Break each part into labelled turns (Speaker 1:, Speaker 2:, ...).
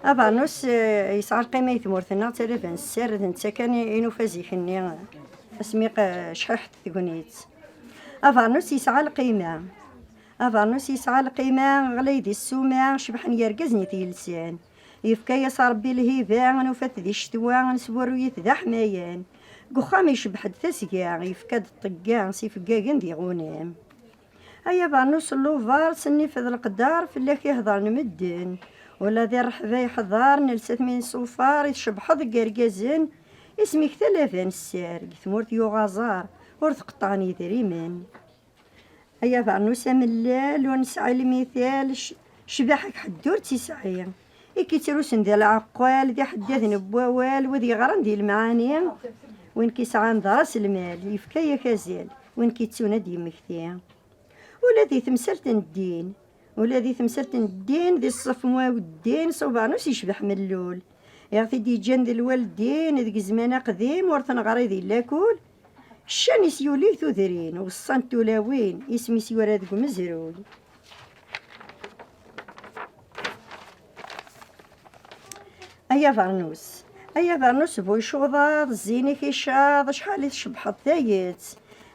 Speaker 1: أبانوس يسعى القيمة يثمورثنا تلفن السر نتا كان ينفازيخني اسمي شححت ثقنيت. أفانوس يسعى القيمة، أفانوس يسعى القيمة غليدي السومة شبحن يرقزني في لسان يفكا يا ربي الهيبة نوفات ذي الشتوى نسبورويت ذا حمايان قخام يشبح التسقيا يفكاد الطقا سيفكا ذي غنام. أيا بانوس اللوفار سني في ذا القدار في اللي كيهضر نمدن ولا ذي الرحبة يحضر نلسات من صوفار يشبح ذا قرقازن اسمي ثلاثة السار ثمورت يوغازار ورث قطاني ذريمن. أيا بانوس ملال ونسعى المثال شباحك حدور تسعين إكي تروسن ذا العقوال ذي حداث نبوال وذي غران ذي المعاني وين كيسعان ضراس المال يفكايا كازال وين كيتسونا دي مكتيا ولا ذي ثمسلت الدين ولا ذي ثمسلت الدين ذي الصفموا والدين صوبانوس يشبح ملول يعطي دي جن ذي الوالدين ذي زمان قديم ورثن غري ذي لاكول الشان يسيولي ثوذرين والصنت ولاوين اسمي سيورا ذو مزرول. أيا فارنوس، أيا فارنوس بوي شوضاض زيني كيشاض شحال شبحط ذايت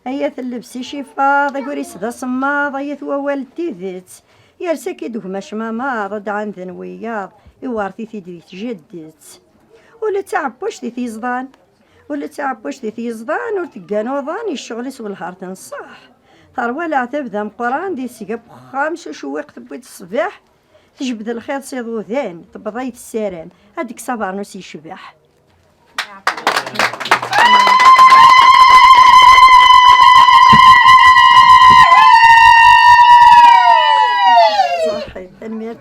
Speaker 1: أيا تلبسي شفاض يقوليس ذا صماض أيا ثوال تيذت يرسا كيدوه ماش ماماض عن ذنوياض يوارثي تيدري تجدت ولا تعبوش ذي تيزضان ولا تعبوش ذي تيزضان وتلقى نوضان الشغل سوى الهار تنصح ثروة لا تبدا مقران دي سيقاب خامس وشويق تبويت الصباح تجبد الخيط صيدو ذان تبضيت الساران هاديك صبارنوس يشبح. صحيح تنمية